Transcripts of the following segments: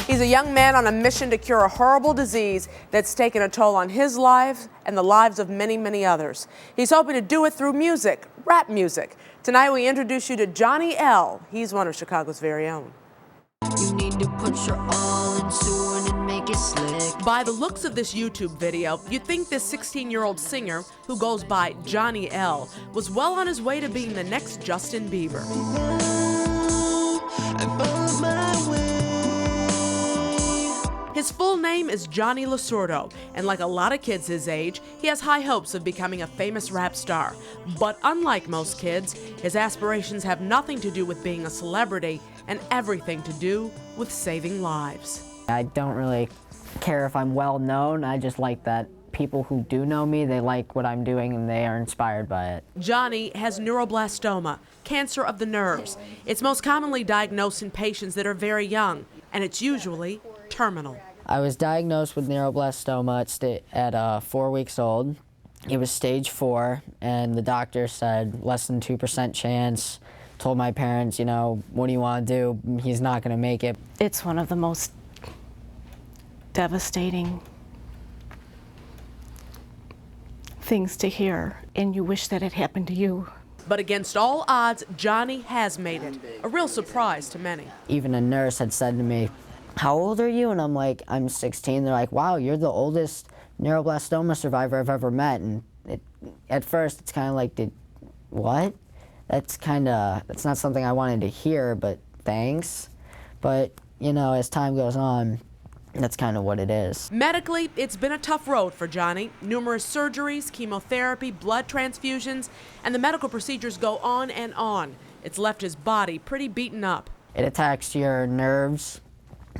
He's a young man on a mission to cure a horrible disease that's taken a toll on his life and the lives of many, many others. He's hoping to do it through music, rap music. Tonight we introduce you to Johnny L. He's one of Chicago's very own. You need to put your all into it and make it slick. By the looks of this YouTube video, you'd think this 16-year-old singer, who goes by Johnny L., was well on his way to being the next Justin Bieber. His full name is Johnny Lasordo, and like a lot of kids his age, he has high hopes of becoming a famous rap star. But unlike most kids, his aspirations have nothing to do with being a celebrity and everything to do with saving lives. I don't really care if I'm well known. I just like that people who do know me, they like what I'm doing and they are inspired by it. Johnny has neuroblastoma, cancer of the nerves. It's most commonly diagnosed in patients that are very young, and it's usually terminal. I was diagnosed with neuroblastoma at 4 weeks old. It was stage 4, and the doctor said less than 2% chance. Told my parents, you know, what do you want to do? He's not going to make it. It's one of the most devastating things to hear, and you wish that it happened to you. But against all odds, Johnny has made it. A real surprise to many. Even a nurse had said to me, "How old are you?" And I'm like, "I'm 16. They're like, "Wow, you're the oldest neuroblastoma survivor I've ever met." And at first, it's kind of like, what? That's not something I wanted to hear, but thanks. But, you know, as time goes on, that's kind of what it is. Medically, it's been a tough road for Johnny. Numerous surgeries, chemotherapy, blood transfusions, and the medical procedures go on and on. It's left his body pretty beaten up. It attacks your nerves,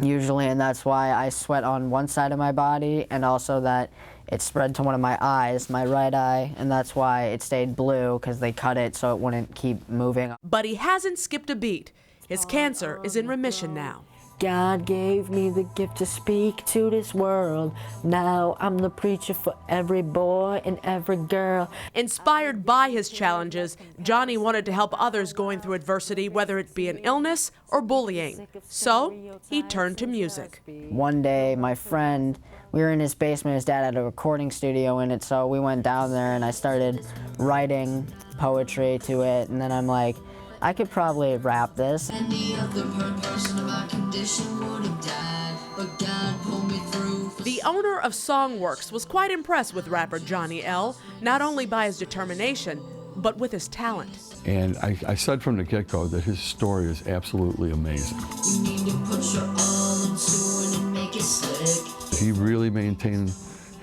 usually, and that's why I sweat on one side of my body, and also that it spread to one of my eyes, my right eye, and that's why it stayed blue, because they cut it so it wouldn't keep moving. But he hasn't skipped a beat. His cancer is in remission now. God gave me the gift to speak to this world. Now I'm the preacher for every boy and every girl. Inspired by his challenges, Johnny wanted to help others going through adversity, whether it be an illness or bullying. So he turned to music. One day, my friend, we were in his basement, his dad had a recording studio in it, so we went down there and I started writing poetry to it, and then I'm like, I could probably rap this. Any other person of my condition would have died, but God pulled me through. The owner of Songworks was quite impressed with rapper Johnny L., not only by his determination, but with his talent. And I said from the get-go that his story is absolutely amazing. You need to put your all into it and make it slick. He really maintained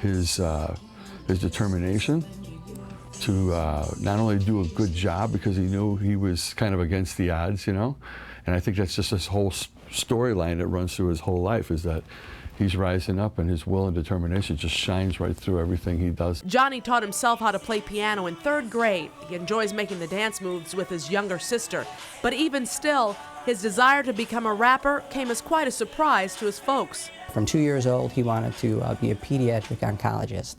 his determination to not only do a good job, because he knew he was kind of against the odds, you know, and I think that's just this whole storyline that runs through his whole life, is that he's rising up and his will and determination just shines right through everything he does. Johnny taught himself how to play piano in 3rd grade. He enjoys making the dance moves with his younger sister. But even still, his desire to become a rapper came as quite a surprise to his folks. From 2 years old, he wanted to be a pediatric oncologist.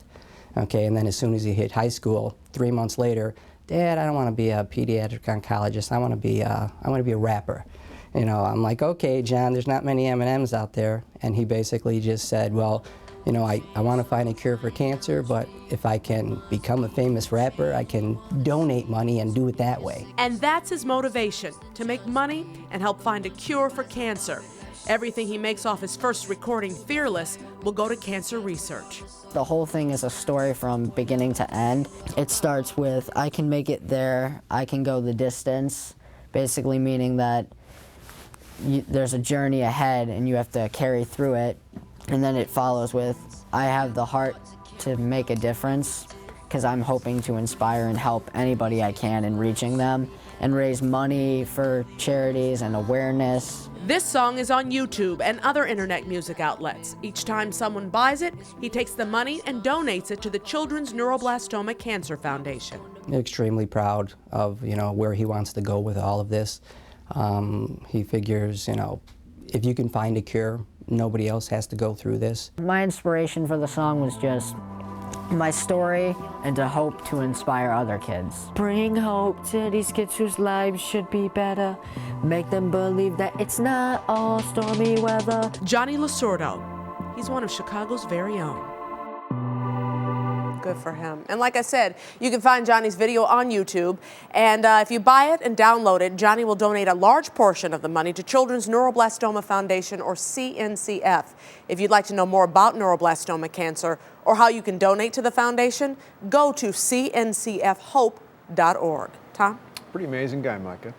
Okay, and then as soon as he hit high school, 3 months later, "Dad, I don't want to be a pediatric oncologist. I want to be a rapper." You know, I'm like, "Okay, John, there's not many M&Ms out there." And he basically just said, "Well, you know, I want to find a cure for cancer, but if I can become a famous rapper, I can donate money and do it that way." And that's his motivation, to make money and help find a cure for cancer. Everything he makes off his first recording, Fearless, will go to cancer research. The whole thing is a story from beginning to end. It starts with, I can make it there, I can go the distance, basically meaning that there's a journey ahead and you have to carry through it. And then it follows with, I have the heart to make a difference, because I'm hoping to inspire and help anybody I can in reaching them, and raise money for charities and awareness. This song is on YouTube and other internet music outlets. Each time someone buys it, he takes the money and donates it to the Children's Neuroblastoma Cancer Foundation. Extremely proud of, you know, where he wants to go with all of this. He figures, you know, if you can find a cure, nobody else has to go through this. My inspiration for the song was just my story and to hope to inspire other kids. Bring hope to these kids whose lives should be better. Make them believe that it's not all stormy weather. Johnny Lasordo, he's one of Chicago's very own. Good for him. And like I said, you can find Johnny's video on YouTube. And if you buy it and download it, Johnny will donate a large portion of the money to Children's Neuroblastoma Foundation, or CNCF. If you'd like to know more about neuroblastoma cancer or how you can donate to the foundation, go to cncfhope.org. Tom? Pretty amazing guy, Micah.